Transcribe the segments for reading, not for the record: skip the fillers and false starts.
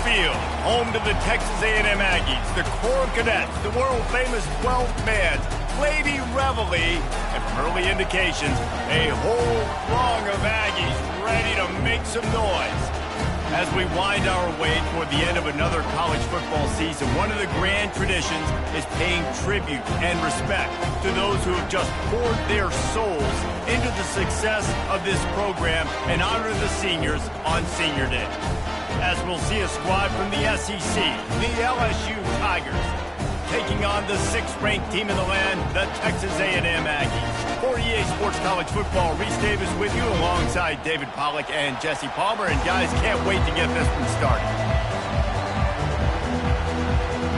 Field, home to the Texas A&M Aggies, the Corps Cadets, the world-famous 12th man, Lady Reveille, and from early indications, a whole throng of Aggies ready to make some noise. As we wind our way toward the end of another college football season, one of the grand traditions is paying tribute and respect to those who have just poured their souls into the success of this program and honor the seniors on Senior Day. As we'll see a squad from the SEC, the LSU Tigers, taking on the 6th-ranked team in the land, the Texas A&M Aggies. For EA Sports College Football, Reese Davis with you alongside David Pollack and Jesse Palmer. And guys, can't wait to get this one started.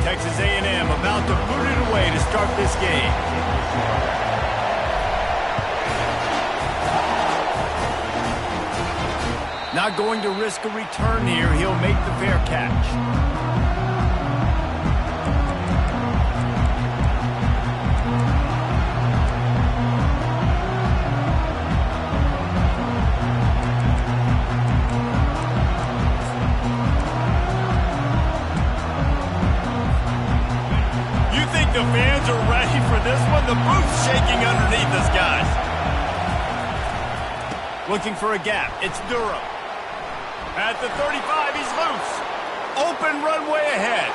Texas A&M about to boot it away to start this game. Not going to risk a return here. He'll make the fair catch. The fans are ready for this one. The booth's shaking underneath us, guys. Looking for a gap. It's Durham. At the 35, he's loose. Open runway ahead.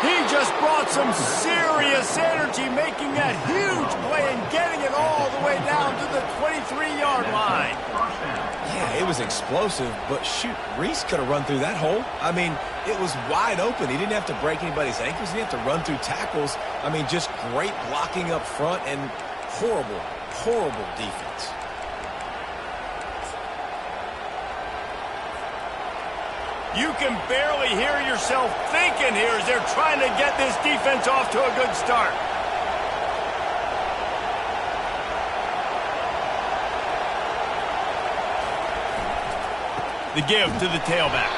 He just brought some serious energy, making that huge play and getting it all the way down to the 23-yard line. Yeah, it was explosive, but shoot, Reese could have run through that hole. I mean, it was wide open. He didn't have to break anybody's ankles. He didn't have to run through tackles. I mean, just great blocking up front and horrible, horrible defense. You can barely hear yourself thinking here as they're trying to get this defense off to a good start. The give to the tailback.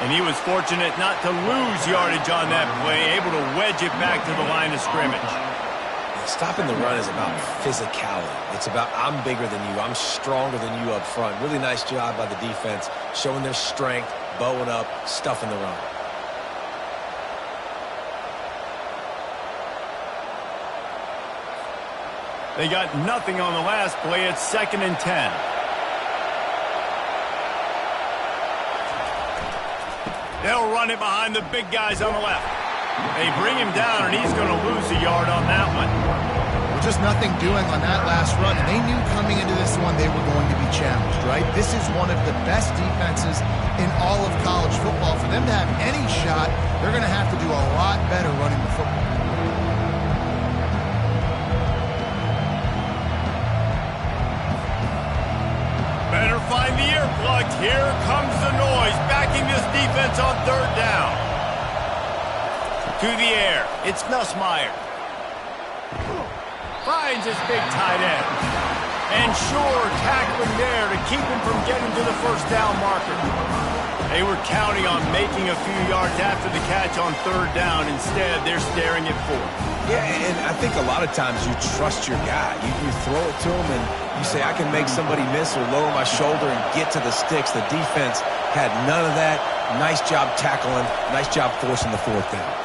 And he was fortunate not to lose yardage on that play, able to wedge it back to the line of scrimmage. Stopping the run is about physicality. It's about I'm bigger than you, I'm stronger than you up front. Really nice job by the defense, showing their strength, bowing up, stuffing the run. They got nothing on the last play. It's 2nd and 10. They'll run it behind the big guys on the left. They bring him down, and he's going to lose a yard on that one. Well, just nothing doing on that last run, and they knew coming into this one they were going to be challenged, right? This is one of the best defenses in all of college football. For them to have any shot, they're going to have to do a lot better running the football. Better find the earplugs. Here comes the noise, backing this defense on 3rd down. To the air, it's Nussmeier. Finds his big tight end. And sure, tackling there to keep him from getting to the 1st down marker. They were counting on making a few yards after the catch on 3rd down. Instead, they're staring at 4th. Yeah, and I think a lot of times you trust your guy. You throw it to him and you say, I can make somebody miss or lower my shoulder and get to the sticks. The defense had none of that. Nice job tackling. Nice job forcing the 4th down.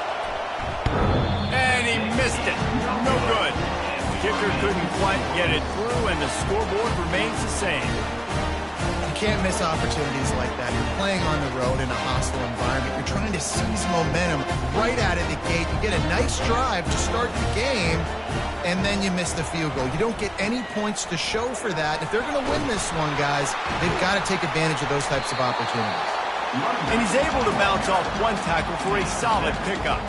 And he missed it. No good. The kicker couldn't quite get it through, and the scoreboard remains the same. You can't miss opportunities like that. You're playing on the road in a hostile environment. You're trying to seize momentum right out of the gate. You get a nice drive to start the game, and then you miss the field goal. You don't get any points to show for that. If they're going to win this one, guys, they've got to take advantage of those types of opportunities. And he's able to bounce off one tackle for a solid pickup.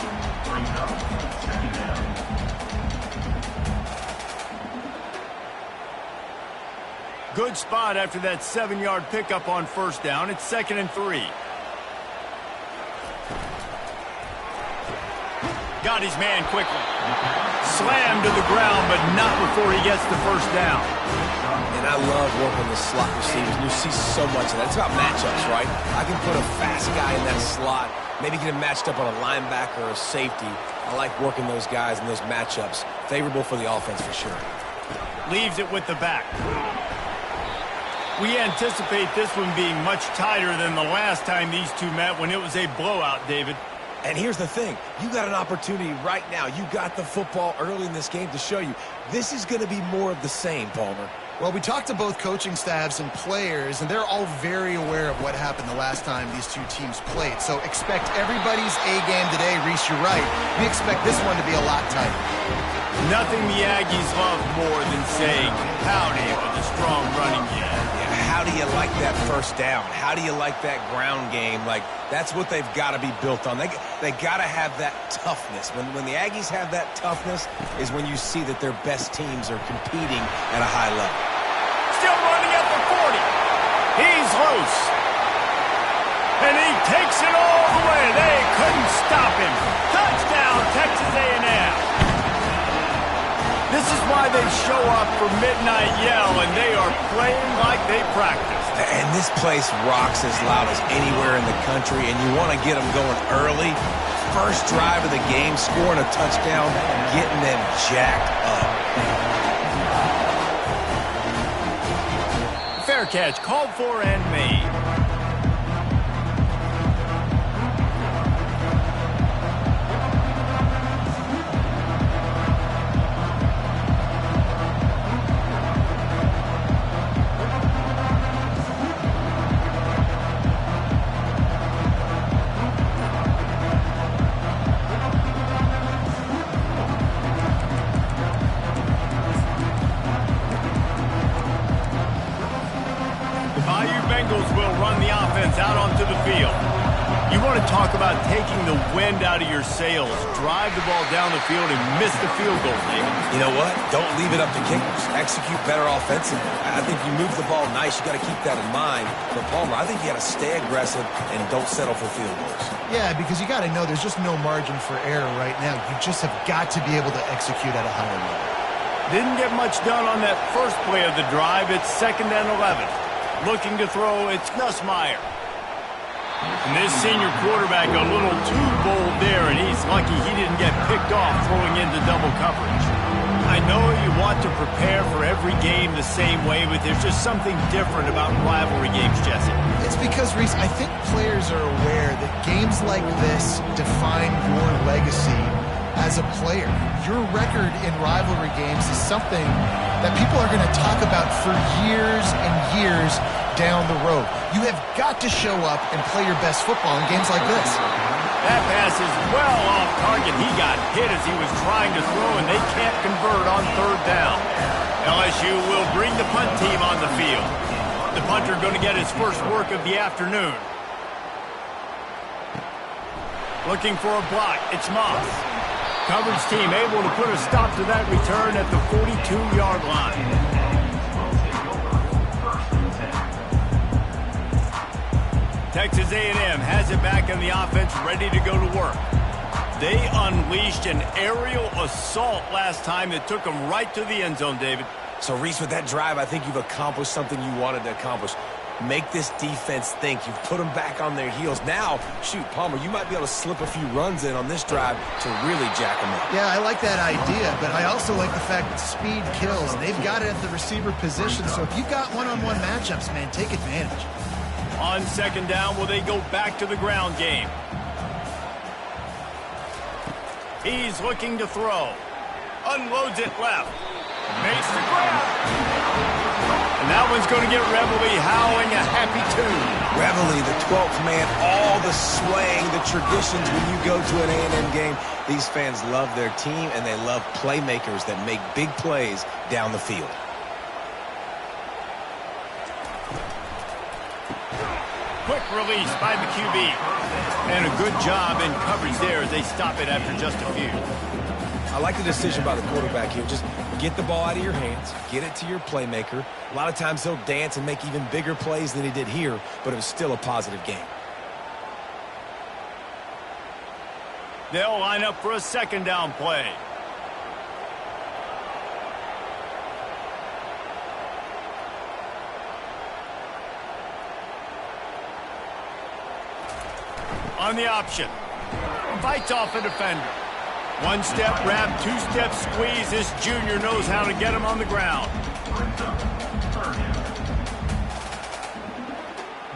Good spot after that 7-yard pickup on 1st down. It's 2nd and 3. Got his man quickly. Slammed to the ground, but not before he gets the 1st down. And I love working the slot receivers. You see so much of that. It's about matchups, right? I can put a fast guy in that slot, maybe get him matched up on a linebacker or a safety. I like working those guys in those matchups. Favorable for the offense for sure. Leaves it with the back. We anticipate this one being much tighter than the last time these two met when it was a blowout, David. And here's the thing. You got an opportunity right now. You got the football early in this game to show you. This is going to be more of the same, Palmer. Well, we talked to both coaching staffs and players, and they're all very aware of what happened the last time these two teams played. So expect everybody's A-game today. Reese, you're right. We expect this one to be a lot tighter. Nothing the Aggies love more than saying howdy with a strong running game. How do you like that first down? How do you like that ground game? Like, that's what they've got to be built on. They got to have that toughness. When the Aggies have that toughness is when you see that their best teams are competing at a high level. Still running at the 40. He's loose. And he takes it all the way. They couldn't stop him. Touchdown, Texas A&M. This is why they show up for Midnight Yell, and they are playing like they practiced. And this place rocks as loud as anywhere in the country, and you want to get them going early. First drive of the game, scoring a touchdown, getting them jacked up. Fair catch, called for and made. Will run the offense out onto the field. You want to talk about taking the wind out of your sails. Drive the ball down the field and miss the field goal, David. You know what? Don't leave it up to kickers. Execute better offensively. I think you move the ball nice. You got to keep that in mind. But Palmer, I think you got to stay aggressive and don't settle for field goals. Yeah, because you got to know there's just no margin for error right now. You just have got to be able to execute at a higher level. Didn't get much done on that first play of the drive. It's 2nd and 11. Looking to throw, it's Nussmeier. And this senior quarterback a little too bold there, and he's lucky he didn't get picked off throwing into double coverage. I know you want to prepare for every game the same way, but there's just something different about rivalry games, Jesse. It's because, Reese, I think players are aware that games like this define your legacy as a player. Your record in rivalry games is something that people are going to talk about for years and years down the road. You have got to show up and play your best football in games like this. That pass is well off target. He got hit as he was trying to throw, and they can't convert on 3rd down. LSU will bring the punt team on the field. The punter going to get his first work of the afternoon. Looking for a block. It's Moss. Coverage team able to put a stop to that return at the 42-yard line. Texas A&M has it back in the offense, ready to go to work. They unleashed an aerial assault last time that took them right to the end zone, David. So, Reese, with that drive, I think you've accomplished something you wanted to accomplish. Make this defense think. You've put them back on their heels. Now, shoot, Palmer, you might be able to slip a few runs in on this drive to really jack them up. Yeah, I like that idea, but I also like the fact that speed kills. They've got it at the receiver position, so if you've got one-on-one matchups, man, take advantage. On 2nd down, will they go back to the ground game? He's looking to throw. Unloads it left. Makes the grab. And that one's going to get Reveille howling a happy tune. Reveille, the 12th man, all the swaying, the traditions when you go to an A&M game. These fans love their team, and they love playmakers that make big plays down the field. Quick release by the QB. And a good job in coverage there as they stop it after just a few. I like the decision by the quarterback here. Just get the ball out of your hands, get it to your playmaker. A lot of times he'll dance and make even bigger plays than he did here, but it was still a positive game. They'll line up for a 2nd down play. On the option. Fights off a defender. 1-step wrap, 2-step squeeze. This junior knows how to get him on the ground.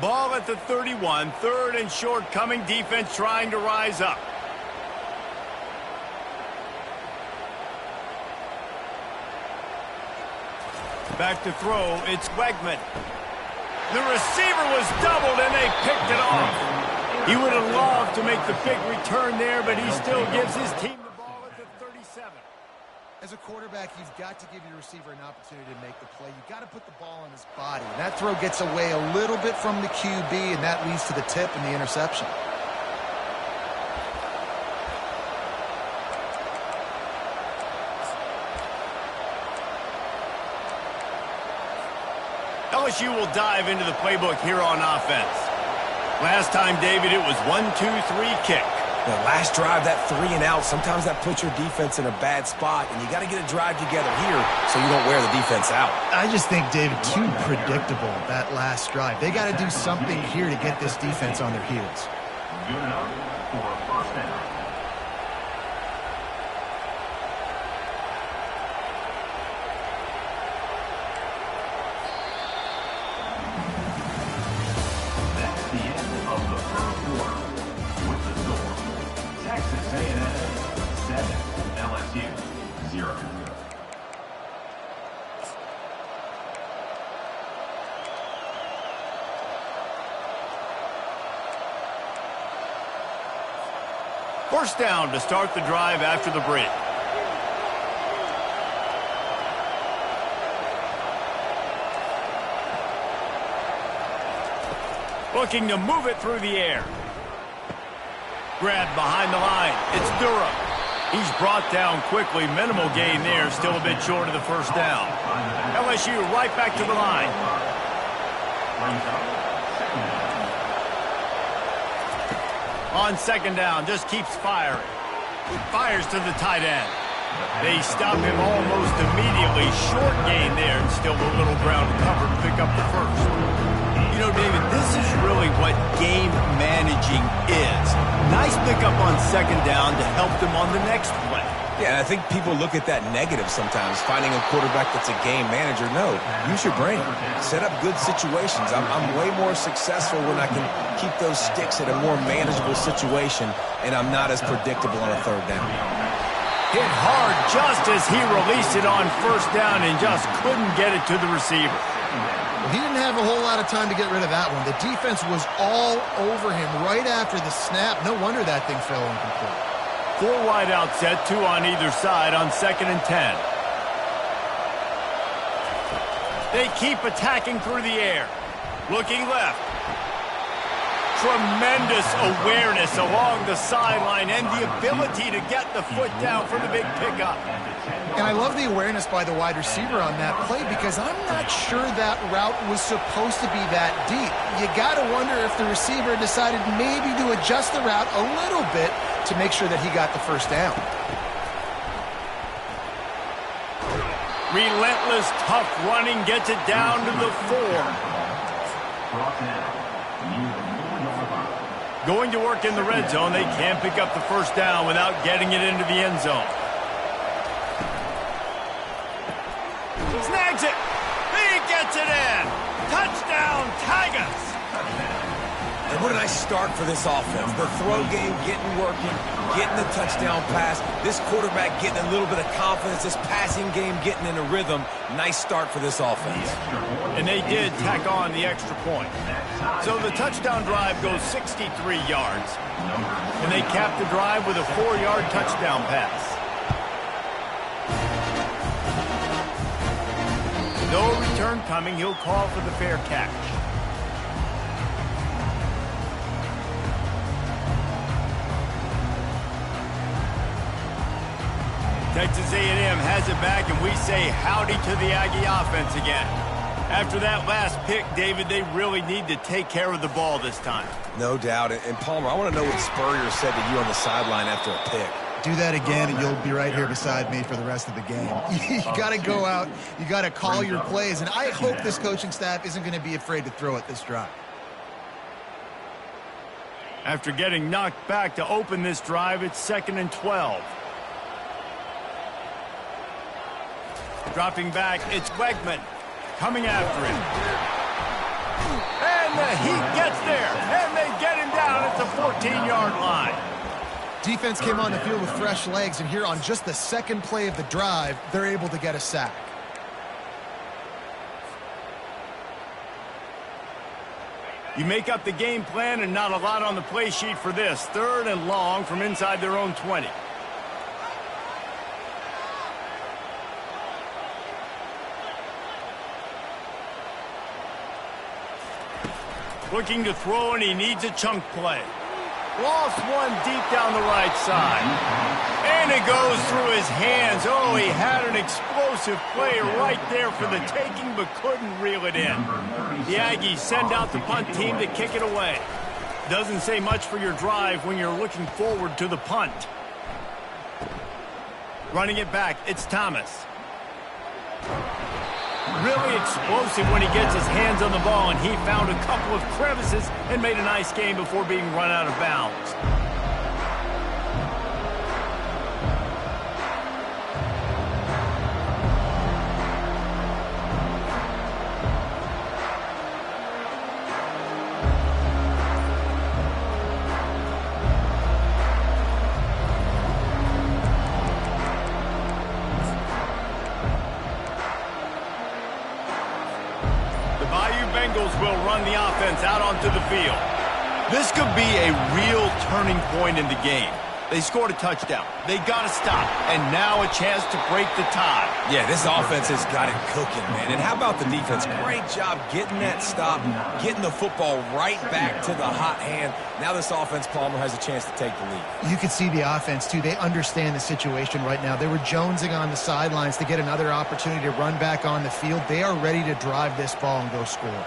Ball at the 31, third and short coming, defense trying to rise up. Back to throw, it's Wegman. The receiver was doubled and they picked it off. He would have loved to make the big return there, but he still gives his team the ball at the 37. As a quarterback, you've got to give your receiver an opportunity to make the play. You've got to put the ball on his body. And that throw gets away a little bit from the QB, and that leads to the tip and the interception. LSU will dive into the playbook here on offense. Last time, David, it was 1-2-3 kick. The last drive, that 3 and out, sometimes that puts your defense in a bad spot, and you got to get a drive together here so you don't wear the defense out. I just think, David, too predictable, that last drive. They got to do something here to get this defense on their heels. Good enough for a first down. First down to start the drive after the break. Looking to move it through the air. Grabbed behind the line. It's Durham. He's brought down quickly. Minimal gain there. Still a bit short of the first down. LSU right back to the line. On second down, just keeps firing. Fires to the tight end. They stop him almost immediately. Short gain there, and still a little ground to cover to pick up the first. You know, David, this is really what game managing is. Nice pickup on second down to help them on the next play. Yeah, I think people look at that negative sometimes, finding a quarterback that's a game manager. No, use your brain. Set up good situations. I'm way more successful when I can keep those sticks at a more manageable situation, and I'm not as predictable on a third down. Hit hard just as he released it on first down and just couldn't get it to the receiver. He didn't have a whole lot of time to get rid of that one. The defense was all over him right after the snap. No wonder that thing fell incomplete. 4 wide out set, 2 on either side on second and 10. They keep attacking through the air. Looking left. Tremendous awareness along the sideline and the ability to get the foot down for the big pickup. And I love the awareness by the wide receiver on that play because I'm not sure that route was supposed to be that deep. You got to wonder if the receiver decided maybe to adjust the route a little bit to make sure that he got the first down. Relentless, tough running gets it down to the 4. Going to work in the red zone, they can't pick up the first down without getting it into the end zone. Snags it. He gets it in. Touchdown, Tigers. And what a nice start for this offense. The throw game getting working, getting the touchdown pass. This quarterback getting a little bit of confidence. This passing game getting in a rhythm. Nice start for this offense. And they did tack on the extra point. So the touchdown drive goes 63 yards. And they cap the drive with a 4-yard touchdown pass. No return coming. He'll call for the fair catch. Texas A&M has it back, and we say howdy to the Aggie offense again. After that last pick, David, they really need to take care of the ball this time. No doubt. And Palmer, I want to know what Spurrier said to you on the sideline after a pick. Do that again, and you'll be right here beside me for the rest of the game. You got to go out. You got to call your plays, and I hope this coaching staff isn't going to be afraid to throw it this drive. After getting knocked back to open this drive, it's 2nd and 12. Dropping back, it's Wegman coming after him. And And the heat gets there, and they get him down at the 14-yard line. Defense came on the field with fresh legs, and here on just the second play of the drive, they're able to get a sack. You make up the game plan and not a lot on the play sheet for this. 3rd and long from inside their own 20. Looking to throw, and he needs a chunk play. Lost one deep down the right side. And it goes through his hands. Oh, he had an explosive play right there for the taking, but couldn't reel it in. The Aggies send out the punt team to kick it away. Doesn't say much for your drive when you're looking forward to the punt. Running it back, it's Thomas. Really explosive when he gets his hands on the ball, and he found a couple of crevices and made a nice game before being run out of bounds. Will run the offense out onto the field. This could be a real turning point in the game. They scored a touchdown. They got to stop. And now a chance to break the tie. Yeah, this offense has got it cooking, man. And how about the defense? Great job getting that stop, getting the football right back to the hot hand. Now this offense, Palmer, has a chance to take the lead. You can see the offense, too. They understand the situation right now. They were jonesing on the sidelines to get another opportunity to run back on the field. They are ready to drive this ball and go score.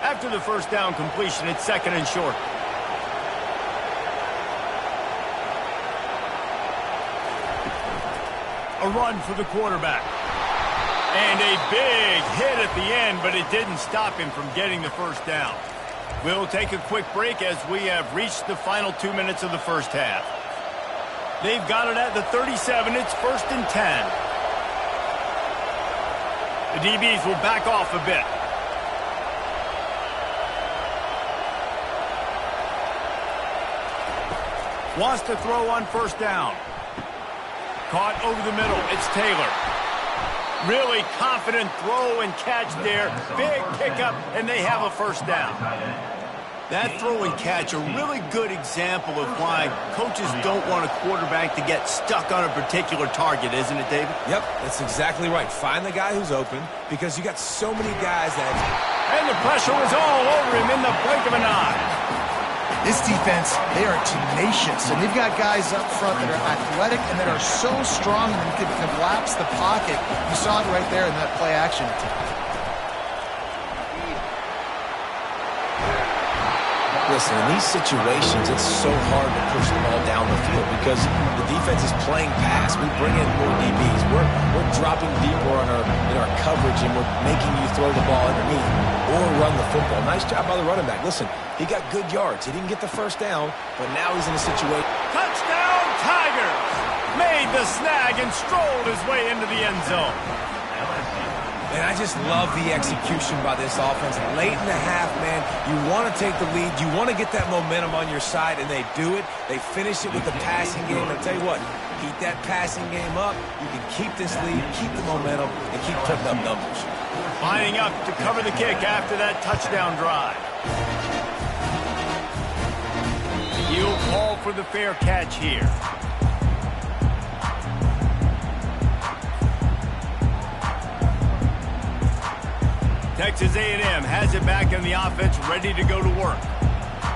After the first down completion, it's 2nd and short. A run for the quarterback. And a big hit at the end, but it didn't stop him from getting the first down. We'll take a quick break as we have reached the final 2 minutes of the first half. They've got it at the 37. It's 1st and 10. The DBs will back off a bit. Wants to throw on 1st down. Caught over the middle. It's Taylor. Really confident throw and catch there. Big pickup, and they have a 1st down. That throw and catch, a really good example of why coaches don't want a quarterback to get stuck on a particular target, isn't it, David? Yep, that's exactly right. Find the guy who's open, because you got so many guys that... And the pressure was all over him in the blink of an eye. This defense, they are tenacious, and they've got guys up front that are athletic and that are so strong that can collapse the pocket. You saw it right there in that play-action attempt. Listen, in these situations, it's so hard to push the ball down the field because the defense is playing pass. We bring in more DBs. We're dropping deeper in our coverage, and we're making you throw the ball underneath or run the football. Nice job by the running back. Listen, he got good yards. He didn't get the 1st down, but now he's in a situation. Touchdown, Tigers! Made the snag and strolled his way into the end zone. And I just love the execution by this offense. Late in the half, man, you want to take the lead. You want to get that momentum on your side, and they do it. They finish it with the passing game. I'll tell you what, keep that passing game up. You can keep this lead, keep the momentum, and keep putting up numbers. Lining up to cover the kick after that touchdown drive. He'll call for the fair catch here. Texas A&M has it back in the offense, ready to go to work.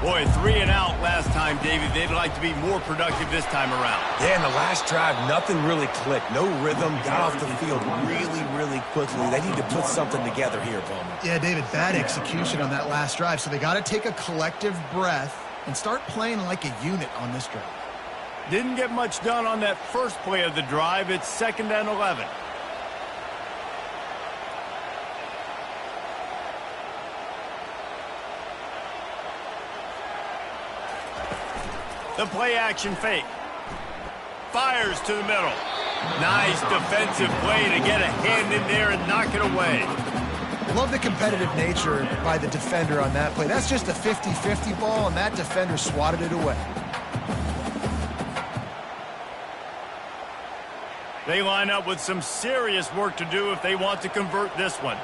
Boy, 3 and out last time, David. They'd like to be more productive this time around. Yeah, in the last drive, nothing really clicked. No rhythm, got off the field really, really quickly. They need to put something together here, Bowman. Yeah, David, bad execution on that last drive, so they got to take a collective breath and start playing like a unit on this drive. Didn't get much done on that first play of the drive. It's 2nd and 11. The play action fake. Fires to the middle. Nice defensive play to get a hand in there and knock it away. Love the competitive nature by the defender on that play. That's just a 50-50 ball, and that defender swatted it away. They line up with some serious work to do if they want to convert this one.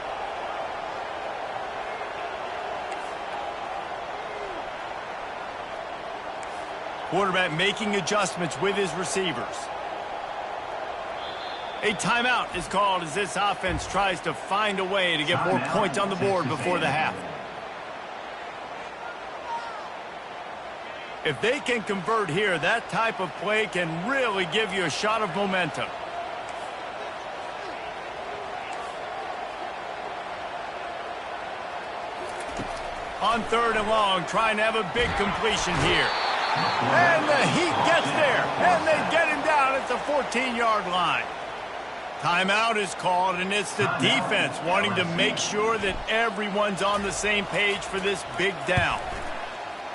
Quarterback making adjustments with his receivers. A timeout is called as this offense tries to find a way to get more points on the board before the half. If they can convert here, that type of play can really give you a shot of momentum. On 3rd and long, trying to have a big completion here. And the Heat gets there, and they get him down at the 14-yard line. Timeout is called, and it's the defense wanting to make sure that everyone's on the same page for this big down.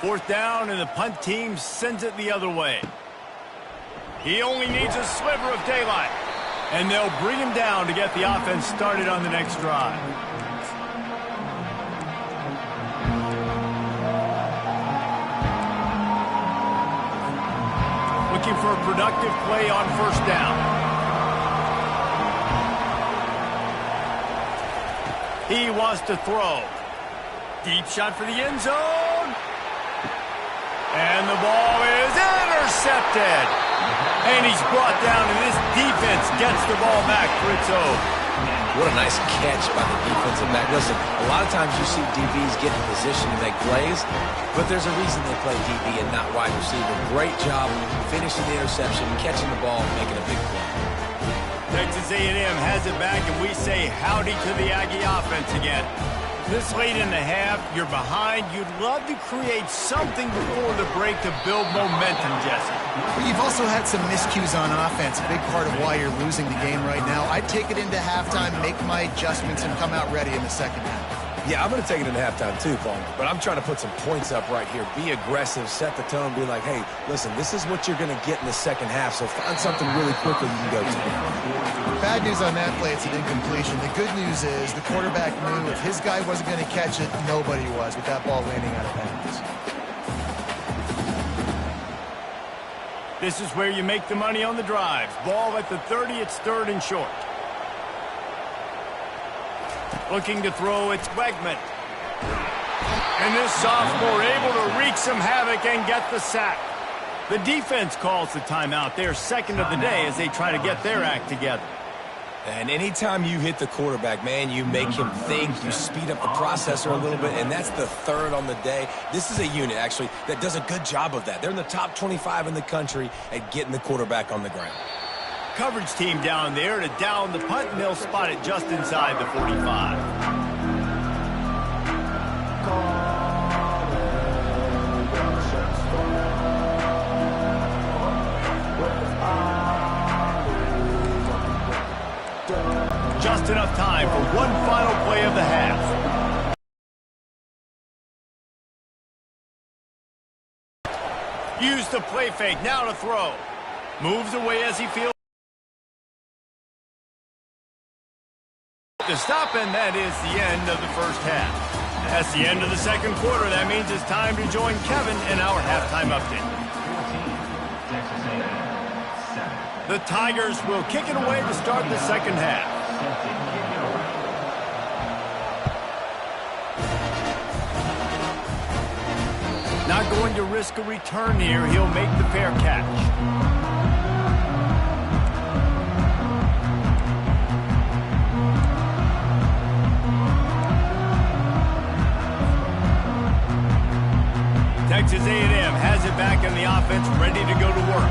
4th down, and the punt team sends it the other way. He only needs a sliver of daylight, and they'll bring him down to get the offense started on the next drive. Looking for a productive play on 1st down. He wants to throw. Deep shot for the end zone. And the ball is intercepted. And he's brought down, and this defense gets the ball back for its own. What a nice catch by the defensive back. Listen, a lot of times you see DBs get in position to make plays, but there's a reason they play DB and not wide receiver. Great job finishing the interception, catching the ball, and making a big play. Texas A&M has it back, and we say howdy to the Aggie offense again. This late in the half, you're behind. You'd love to create something before the break to build momentum, Jesse. But you've also had some miscues on offense, a big part of why you're losing the game right now. I'd take it into halftime, make my adjustments, and come out ready in the second half. Yeah, I'm going to take it into halftime too, Paul. But I'm trying to put some points up right here. Be aggressive, set the tone, be like, hey, listen, this is what you're going to get in the second half, so find something really quickly you can go to. Bad news on that play, it's an incompletion. The good news is the quarterback knew if his guy wasn't going to catch it, nobody was with that ball landing out of bounds. This is where you make the money on the drives. Ball at the 30, it's 3rd and short. Looking to throw, it's Wegman. And this sophomore able to wreak some havoc and get the sack. The defense calls the timeout. They're second of the day as they try to get their act together. And anytime you hit the quarterback, man, you make him think, you speed up the processor a little bit, and that's the 3rd on the day. This is a unit, actually, that does a good job of that. They're in the top 25 in the country at getting the quarterback on the ground. Coverage team down there to down the punt, and they'll spot it just inside the 45. Just enough time for one final play of the half. Use the play fake, now to throw. Moves away as he feels to stop, and that is the end of the first half. That's the end of the second quarter. That means it's time to join Kevin in our halftime update. The Tigers will kick it away to start the second half. Not going to risk a return here. He'll make the fair catch. Texas A&M has it back in the offense, ready to go to work.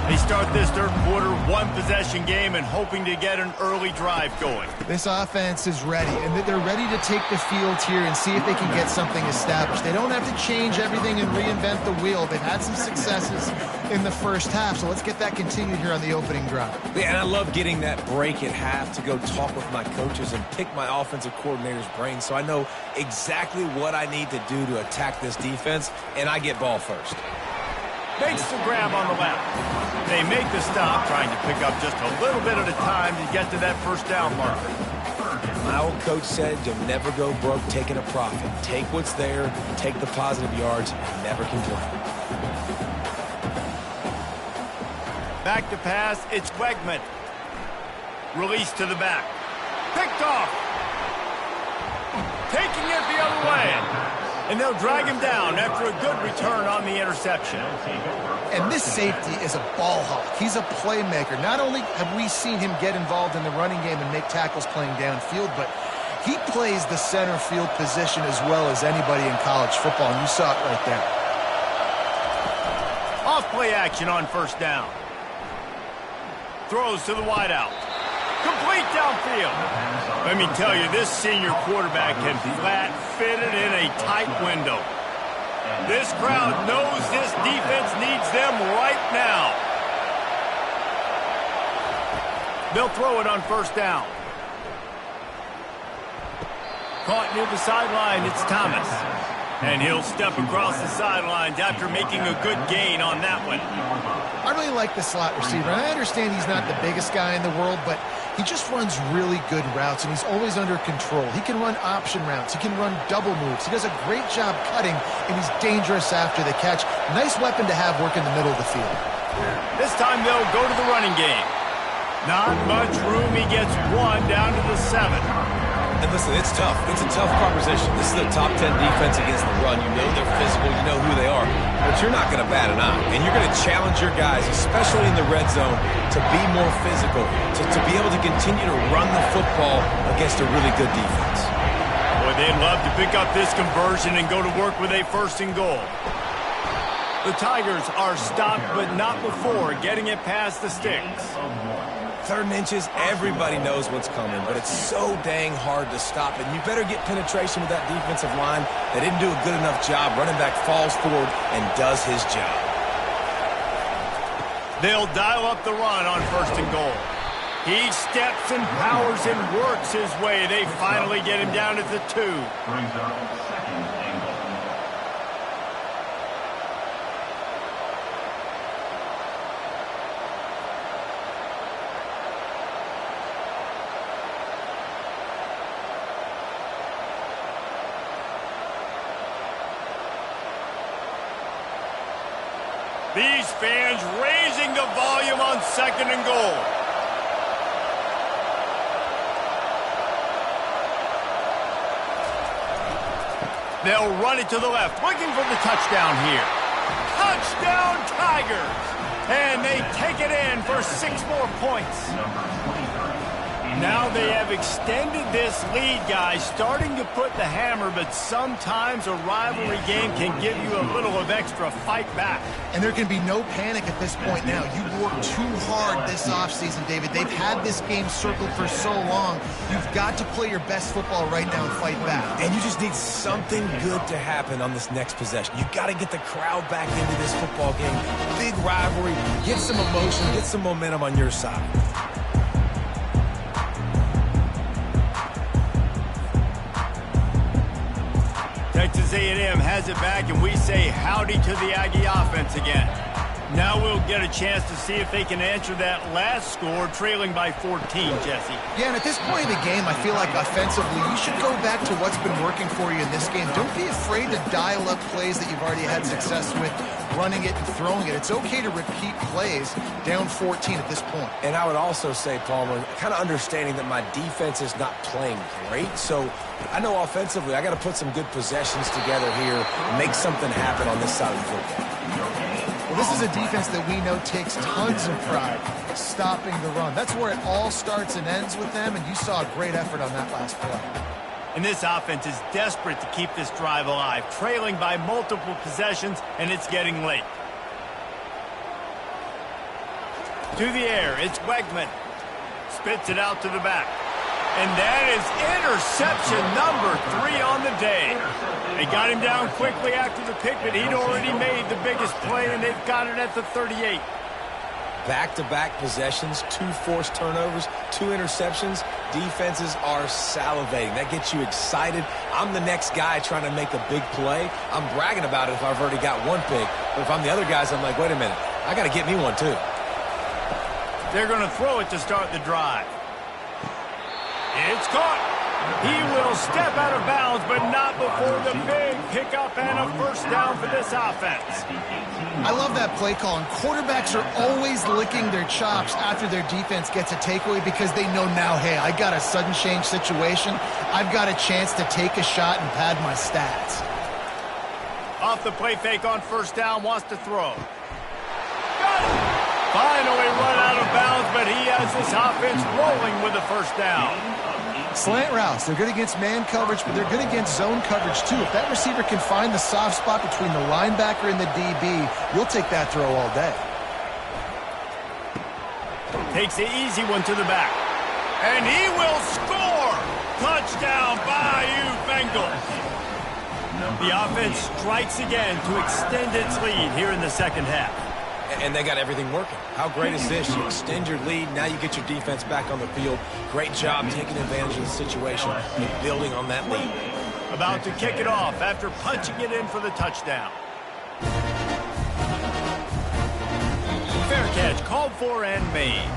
They start this third quarter, one-possession game, and hoping to get an early drive going. This offense is ready, and they're ready to take the field here and see if they can get something established. They don't have to change everything and reinvent the wheel. They've had some successes in the first half, so let's get that continued here on the opening drive. Yeah, and I love getting that break at half to go talk with my coaches and pick my offensive coordinator's brain so I know exactly what I need to do to attack this defense, and I get ball first. Makes the grab on the left. They make the stop, trying to pick up just a little bit at a time to get to that first down mark. My old coach said you'll never go broke taking a profit. Take what's there, take the positive yards, and never complain. Back to pass, it's Wegman. Release to the back. Picked off. Taking it the other way. And they'll drag him down after a good return on the interception. And this safety is a ball hawk. He's a playmaker. Not only have we seen him get involved in the running game and make tackles playing downfield, but he plays the center field position as well as anybody in college football, and you saw it right there. Off play action on first down. Throws to the wideout. Complete downfield. Let me tell you, this senior quarterback can flat fit it in a tight window. This crowd knows this defense needs them right now. They'll throw it on first down. Caught near the sideline, it's Thomas. And he'll step across the sidelines after making a good gain on that one. I really like the slot receiver. And I understand he's not the biggest guy in the world, but he just runs really good routes, and he's always under control. He can run option routes. He can run double moves. He does a great job cutting, and he's dangerous after the catch. Nice weapon to have work in the middle of the field. This time they'll go to the running game. Not much room. He gets one down to the 7. And listen, it's tough. It's a tough proposition. This is a top 10 defense against the run. You know they're physical. You know who they are. But you're not going to bat an eye. And you're going to challenge your guys, especially in the red zone, to be more physical, to be able to continue to run the football against a really good defense. Boy, they'd love to pick up this conversion and go to work with a first and goal. The Tigers are stopped, but not before getting it past the sticks. 3rd and inches, everybody knows what's coming, but it's so dang hard to stop it. You better get penetration with that defensive line. They didn't do a good enough job. Running back falls forward and does his job. They'll dial up the run on first and goal. He steps and powers and works his way. They finally get him down at the 2. Brings up 2nd and goal. These fans raising the volume on 2nd and goal. They'll run it to the left, looking for the touchdown here. Touchdown Tigers! And they take it in for 6 more points. Now they have extended this lead, guys, starting to put the hammer, but sometimes a rivalry game can give you a little of extra fight back. And there can be no panic at this point now. You worked too hard this offseason, David. They've had this game circled for so long. You've got to play your best football right now and fight back. And you just need something good to happen on this next possession. You got to get the crowd back into this football game. Big rivalry. Get some emotion. Get some momentum on your side. Texas A&M has it back, and we say howdy to the Aggie offense again. Now we'll get a chance to see if they can answer that last score, trailing by 14, Jesse. Yeah, and at this point in the game, I feel like offensively, you should go back to what's been working for you in this game. Don't be afraid to dial up plays that you've already had success with, running it and throwing it. It's okay to repeat plays down 14 at this point. And I would also say, Palmer, kind of understanding that my defense is not playing great, so I know offensively I got to put some good possessions together here and make something happen on this side of the football. Well, this is a defense that we know takes tons of pride stopping the run. That's where it all starts and ends with them, and you saw a great effort on that last play. And this offense is desperate to keep this drive alive, trailing by multiple possessions, and it's getting late. To the air, it's Wegman. Spits it out to the back. And that is interception number 3 on the day. They got him down quickly after the pick, but he'd already made the biggest play, and they've got it at the 38. Back-to-back possessions, 2 forced turnovers, 2 interceptions. Defenses are salivating. That gets you excited. I'm the next guy trying to make a big play. I'm bragging about it if I've already got one pick. But if I'm the other guys, I'm like, wait a minute. I got to get me one, too. They're going to throw it to start the drive. It's caught. He will step out of bounds, but not before the big pickup and a first down for this offense. I love that play call, and quarterbacks are always licking their chops after their defense gets a takeaway because they know now, hey, I got a sudden change situation. I've got a chance to take a shot and pad my stats. Off the play fake on first down, wants to throw. Got it! Finally run out of bounds, but he has this offense rolling with the first down. Slant routes, they're good against man coverage, but they're good against zone coverage too. If that receiver can find the soft spot between the linebacker and the DB, you'll take that throw all day. Takes the easy one to the back. And he will score! Touchdown, Bayou Bengals! The offense strikes again to extend its lead here in the second half. And they got everything working. How great is this? You extend your lead, now you get your defense back on the field. Great job taking advantage of the situation and building on that lead. About to kick it off after punching it in for the touchdown. Fair catch, called for and made.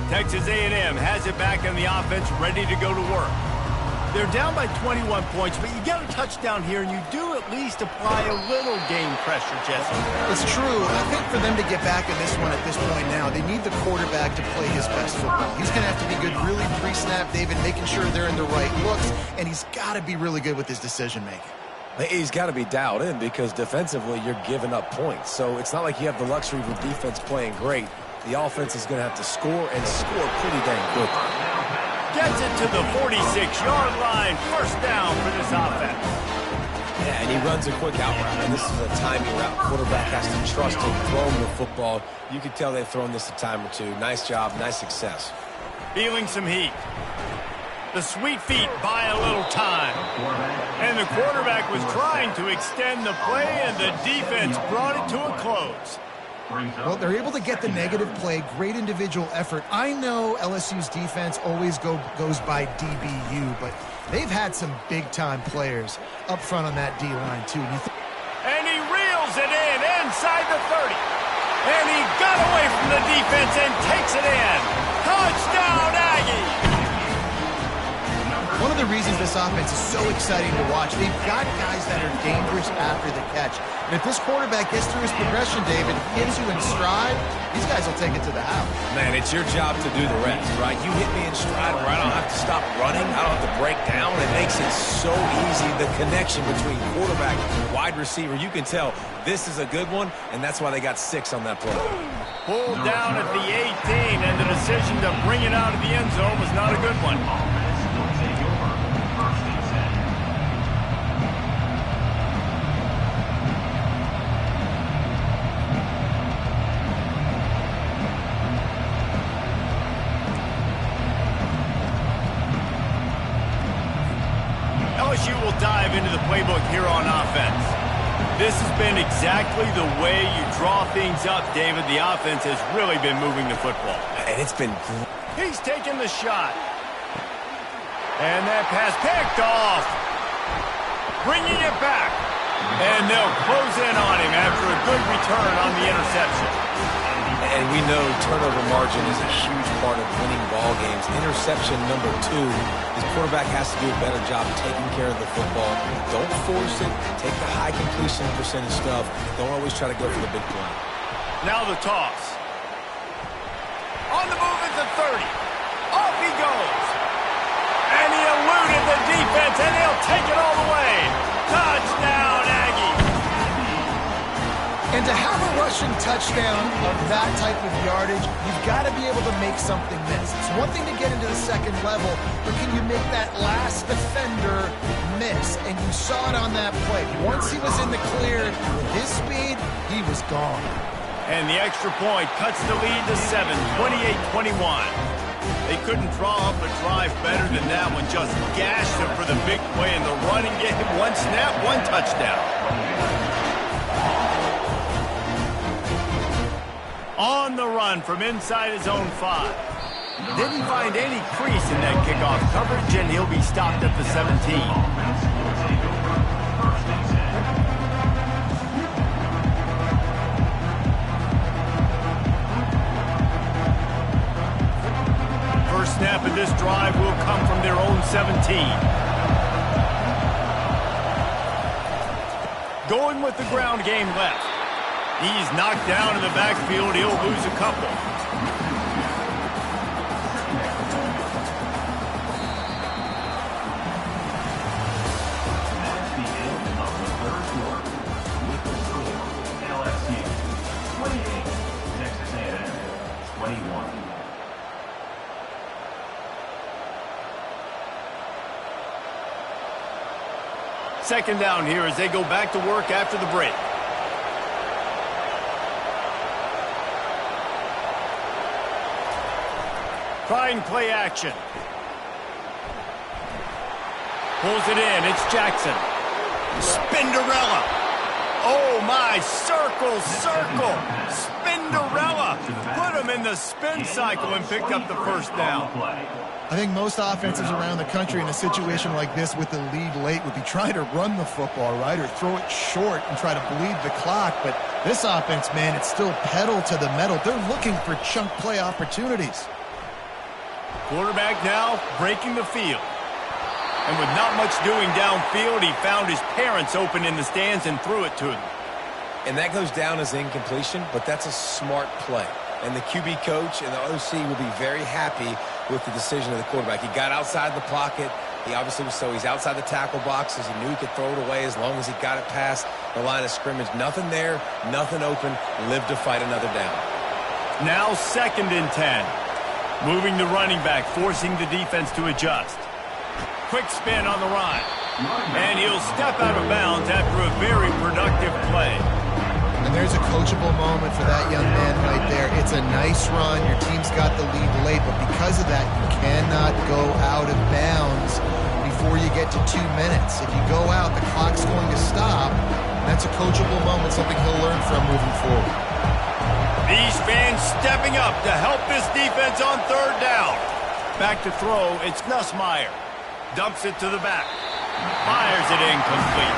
Texas A&M has it back in the offense, ready to go to work. They're down by 21 points, but you get a touchdown here, and you do at least apply a little game pressure, Jesse. It's true. I think for them to get back in this one at this point now, they need the quarterback to play his best football. He's going to have to be good really pre-snap, David, making sure they're in the right looks, and he's got to be really good with his decision-making. He's got to be dialed in because defensively you're giving up points. So it's not like you have the luxury of the defense playing great. The offense is going to have to score and score pretty dang quickly. Gets it to the 46-yard line. First down for this offense. Yeah, and he runs a quick out route. And this is a timing route. Quarterback has to trust him, throw him the football. You can tell they've thrown this a time or two. Nice job, nice success. Feeling some heat. The sweet feet buy a little time. And the quarterback was trying to extend the play, and the defense brought it to a close. Well, they're able to get the negative play, great individual effort. I know LSU's defense always goes by DBU, but they've had some big-time players up front on that D-line, too. And he reels it in inside the 30. And he got away from the defense and takes it in. Touchdown, Aggie! One of the reasons this offense is so exciting to watch, they've got guys that are dangerous after the catch. And if this quarterback gets through his progression, David, gets you in stride, these guys will take it to the house. Man, it's your job to do the rest, right? You hit me in stride where I don't have to stop running. I don't have to break down. It makes it so easy. The connection between quarterback and wide receiver, you can tell this is a good one, and that's why they got 6 on that play. Pulled down at the 18, and the decision to bring it out of the end zone was not a good one. LSU will dive into the playbook here on offense. This has been exactly the way you draw things up, David. The offense has really been moving the football. And it's been great. He's taking the shot. And that pass picked off. Bringing it back. And they'll close in on him after a good return on the interception. And we know turnover margin is a huge part of winning ball games. Interception number 2, his quarterback has to do a better job taking care of the football. Don't force it. Take the high completion percentage stuff. Don't always try to go for the big play. Now the toss. On the move at the 30. Off he goes. And he eluded the defense, and he'll take it all the way. Touchdown, Aggie. And to have a rushing touchdown of that type of yardage, you've got to be able to make something miss. It's one thing to get into the second level, but can you make that last defender miss? And you saw it on that play. Once he was in the clear, with his speed, he was gone. And the extra point cuts the lead to 7, 28-21. They couldn't draw up a drive better than that one. Just gashed him for the big play in the running game. One snap, one touchdown. On the run from inside his own 5. Didn't find any crease in that kickoff coverage, and he'll be stopped at the 17. First snap of this drive will come from their own 17. Going with the ground game left. He's knocked down in the backfield. He'll lose a couple. That's the end of the third quarter. With the score, LSU 28, Texas A&M 21. Second down here as they go back to work after the break. Trying play action. Pulls it in. It's Jackson. Spinderella. Oh, my. Circle, circle. Spinderella. Put him in the spin cycle and picked up the first down. I think most offenses around the country in a situation like this with the lead late would be trying to run the football, right, or throw it short and try to bleed the clock. But this offense, man, it's still pedal to the metal. They're looking for chunk play opportunities. Quarterback now breaking the field. And with not much doing downfield, he found his parents open in the stands and threw it to them. And that goes down as incompletion, but that's a smart play. And the QB coach and the OC will be very happy with the decision of the quarterback. He got outside the pocket. He obviously was he's outside the tackle boxes. He knew he could throw it away as long as he got it past the line of scrimmage. Nothing there, nothing open. Lived to fight another down. Now 2nd and 10. Moving the running back, forcing the defense to adjust. Quick spin on the run. And he'll step out of bounds after a very productive play. And there's a coachable moment for that young man right there. It's a nice run. Your team's got the lead late, but because of that, you cannot go out of bounds before you get to 2 minutes. If you go out, the clock's going to stop. That's a coachable moment, something he'll learn from moving forward. These fans stepping up to help this defense on 3rd down. Back to throw, it's Nussmeier. Dumps it to the back. Fires it incomplete.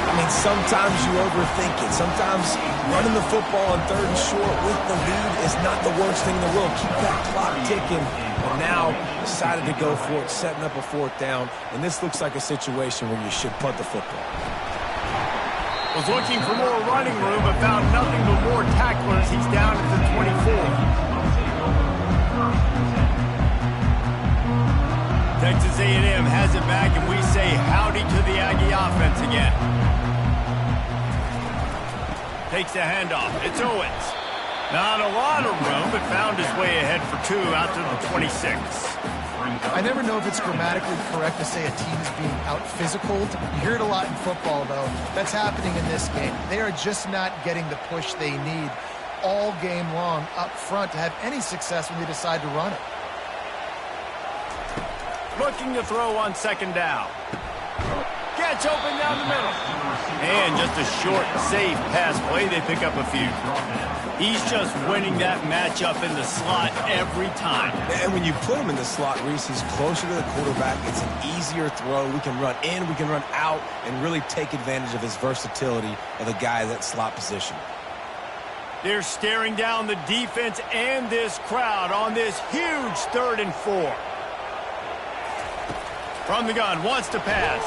I mean, sometimes you overthink it. Sometimes running the football on 3rd and short with the lead is not the worst thing in the world. Keep that clock ticking. But now decided to go for it, setting up a 4th down. And this looks like a situation where you should punt the football. Was looking for more running room, but found nothing but more tacklers. He's down at the 24. Texas A&M has it back, and we say howdy to the Aggie offense again. Takes the handoff. It's Owens. Not a lot of room, but found his way ahead for 2 out to the 26. I never know if it's grammatically correct to say a team is being out-physicaled. You hear it a lot in football, though. That's happening in this game. They are just not getting the push they need all game long up front to have any success when they decide to run it. Looking to throw on 2nd down. Gets open down the middle. And just a short, safe pass play. They pick up a few. He's just winning that matchup in the slot every time. And when you put him in the slot, Reese, he's closer to the quarterback. It's an easier throw. We can run in, we can run out, and really take advantage of his versatility of the guy in that slot position. They're staring down the defense and this crowd on this huge 3rd and 4. From the gun, wants to pass.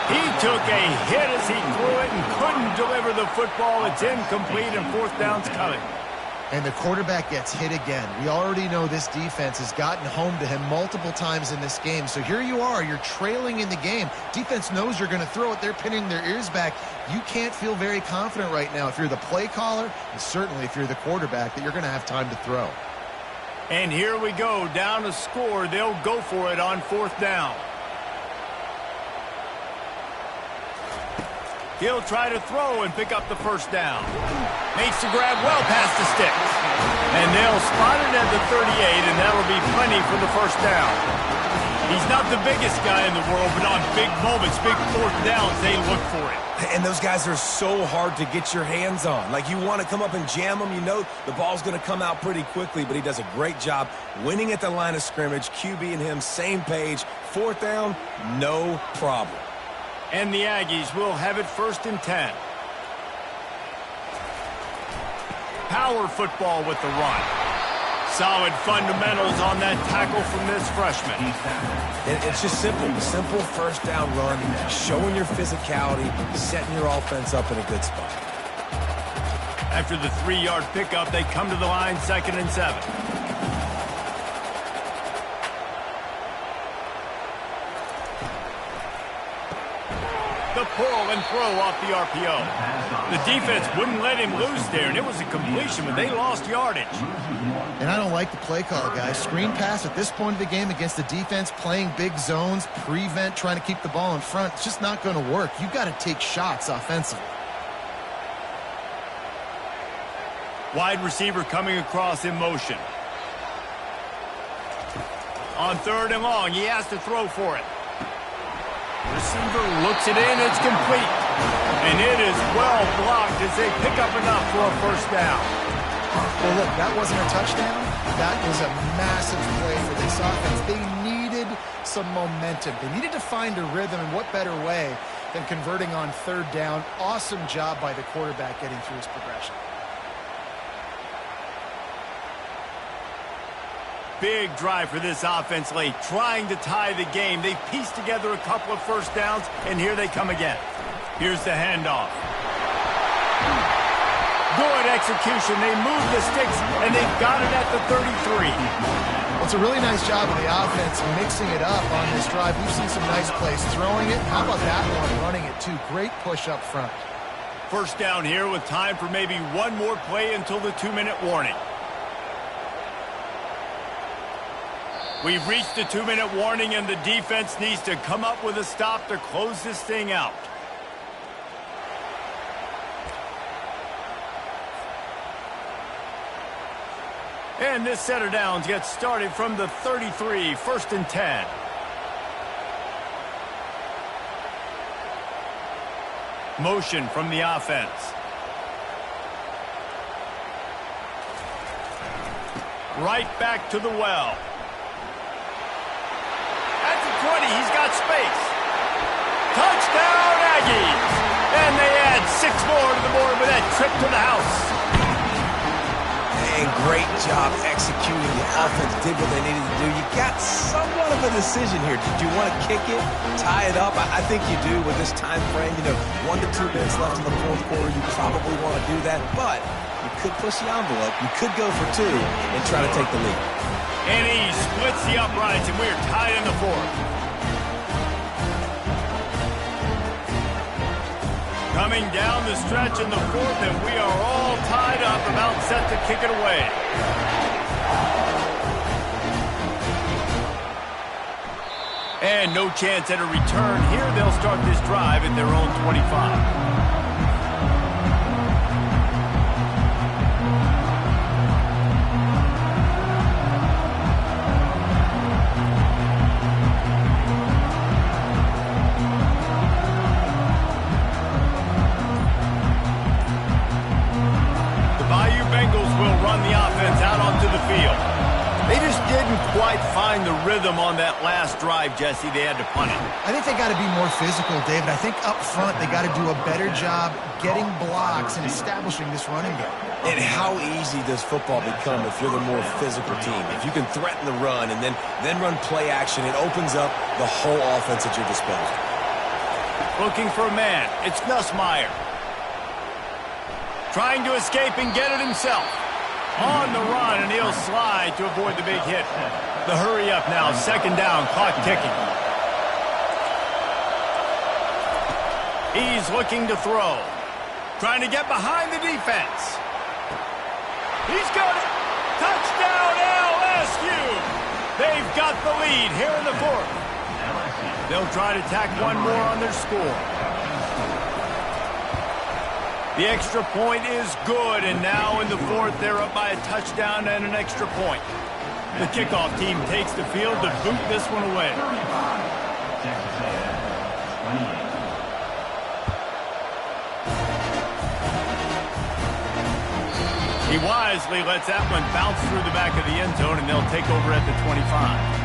He took a hit as he threw it and couldn't deliver the football. It's incomplete, and 4th down's coming. And the quarterback gets hit again. We already know this defense has gotten home to him multiple times in this game. So here you are. You're trailing in the game. Defense knows you're going to throw it. They're pinning their ears back. You can't feel very confident right now if you're the play caller, and certainly if you're the quarterback, that you're going to have time to throw. And here we go. Down a score. They'll go for it on 4th down. He'll try to throw and pick up the 1st down. Makes the grab well past the sticks. And they'll spot it at the 38, and that'll be plenty for the 1st down. He's not the biggest guy in the world, but on big moments, big fourth downs, they look for it. And those guys are so hard to get your hands on. Like, you want to come up and jam them, you know the ball's going to come out pretty quickly, but he does a great job winning at the line of scrimmage. QB and him, same page. Fourth down, no problem. And the Aggies will have it 1st and 10. Power football with the run. Solid fundamentals on that tackle from this freshman. It's just simple first down run, showing your physicality, setting your offense up in a good spot. After the 3-yard pickup, they come to the line 2nd and 7. The pull and throw off the RPO. The defense wouldn't let him loose there, and it was a completion, but they lost yardage. And I don't like the play call, guys. Screen pass at this point of the game against the defense, playing big zones, prevent, trying to keep the ball in front. It's just not going to work. You've got to take shots offensively. Wide receiver coming across in motion. On 3rd and long, he has to throw for it. Receiver looks it in, it's complete. And it is well blocked as they pick up enough for a 1st down. Well, look, that wasn't a touchdown. That was a massive play for this offense. They needed some momentum. They needed to find a rhythm, and what better way than converting on 3rd down. Awesome job by the quarterback getting through his progression. Big drive for this offense late, trying to tie the game. They've pieced together a couple of 1st downs, and here they come again. Here's the handoff. Good execution. They move the sticks, and they've got it at the 33. Well, it's a really nice job of the offense mixing it up on this drive. We've seen some nice plays throwing it. How about that one running it, too? Great push up front. 1st down here with time for maybe one more play until the 2-minute warning. We've reached the 2-minute warning, and the defense needs to come up with a stop to close this thing out. And this set of downs gets started from the 33, 1st and 10. Motion from the offense. Right back to the well. At the 20, he's got space. Touchdown, Aggies! And they add 6 more to the board with that trip to the house. And great job executing. The offense did what they needed to do. You got somewhat of a decision here. Did you want to kick it, tie it up? I think you do with this time frame. 1 to 2 minutes left in the 4th quarter. You probably want to do that, but you could push the envelope. You could go for 2 and try to take the lead. And he splits the uprights, and we're tied in the 4th. Coming down the stretch in the 4th, and we are all tied up, about set to kick it away. And no chance at a return here. They'll start this drive at their own 25. Find the rhythm on that last drive, Jesse. They had to punt it. I think they got to be more physical, David. I think up front they got to do a better job getting blocks and establishing this running game. And how easy does football become if you're the more physical team? If you can threaten the run and then run play action, it opens up the whole offense at your disposal. Looking for a man. It's Nussmeier. Trying to escape and get it himself. On the run, and he'll slide to avoid the big hit. The hurry up now, 2nd down, clock ticking. He's looking to throw. Trying to get behind the defense. He's got it. Touchdown, LSU. They've got the lead here in the 4th. They'll try to tack one more on their score. The extra point is good, and now in the 4th, they're up by a touchdown and an extra point. The kickoff team takes the field to boot this one away. 35, Texas A&M, 28. He wisely lets that one bounce through the back of the end zone, and they'll take over at the 25.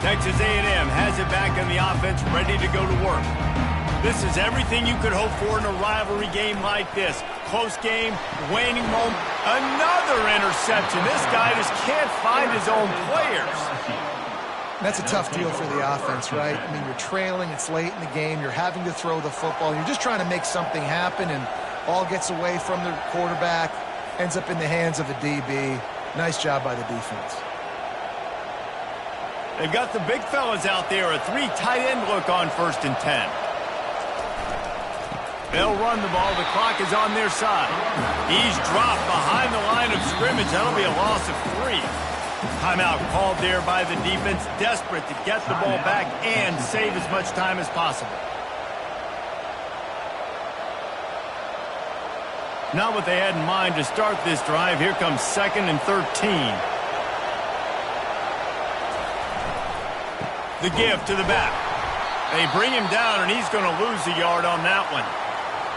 Texas A&M has it back in the offense, ready to go to work. This is everything you could hope for in a rivalry game like this. Close game, waning moment, another interception. This guy just can't find his own players. That's a tough deal for the offense, right? I mean, you're trailing, it's late in the game, you're having to throw the football, you're just trying to make something happen, and ball gets away from the quarterback, ends up in the hands of a DB. Nice job by the defense. They've got the big fellas out there, a 3 tight end look on 1st and 10. They'll run the ball. The clock is on their side. He's dropped behind the line of scrimmage. That'll be a loss of 3. Timeout called there by the defense, desperate to get the ball back and save as much time as possible. Not what they had in mind to start this drive. Here comes 2nd and 13. The give to the back. They bring him down, and he's going to lose a yard on that one.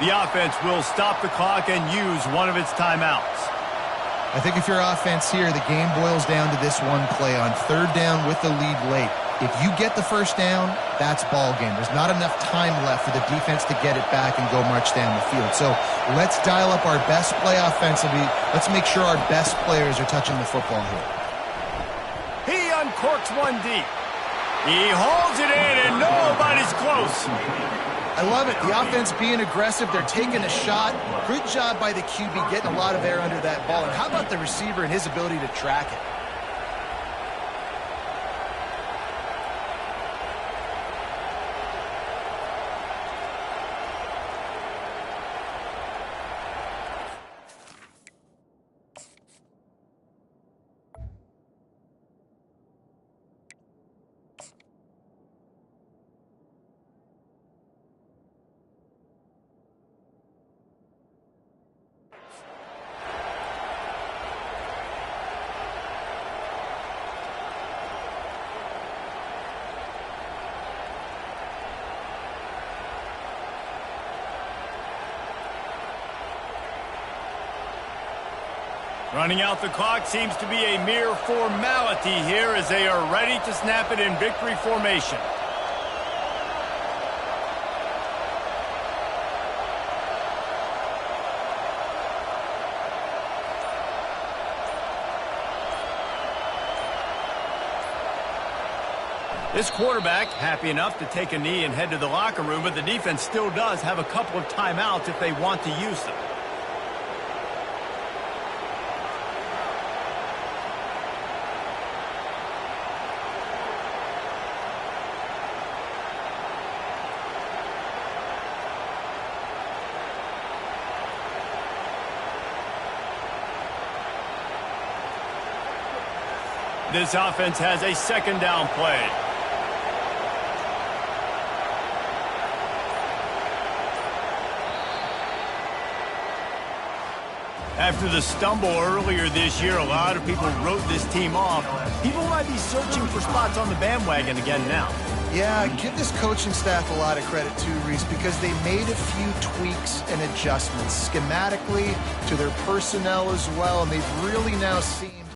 The offense will stop the clock and use one of its timeouts. I think if you're offense here, the game boils down to this one play on 3rd down with the lead late. If you get the 1st down, that's ball game. There's not enough time left for the defense to get it back and go march down the field. So let's dial up our best play offensively. Let's make sure our best players are touching the football here. He uncorks one deep. He holds it in, and nobody's close. I love it. The offense being aggressive. They're taking a shot. Good job by the QB getting a lot of air under that ball. And how about the receiver and his ability to track it? Running out the clock seems to be a mere formality here as they are ready to snap it in victory formation. This quarterback happy enough to take a knee and head to the locker room, but the defense still does have a couple of timeouts if they want to use them. This offense has a 2nd down play. After the stumble earlier this year, a lot of people wrote this team off. People might be searching for spots on the bandwagon again now. Yeah, give this coaching staff a lot of credit too, Reese, because they made a few tweaks and adjustments schematically to their personnel as well, and they've really now seen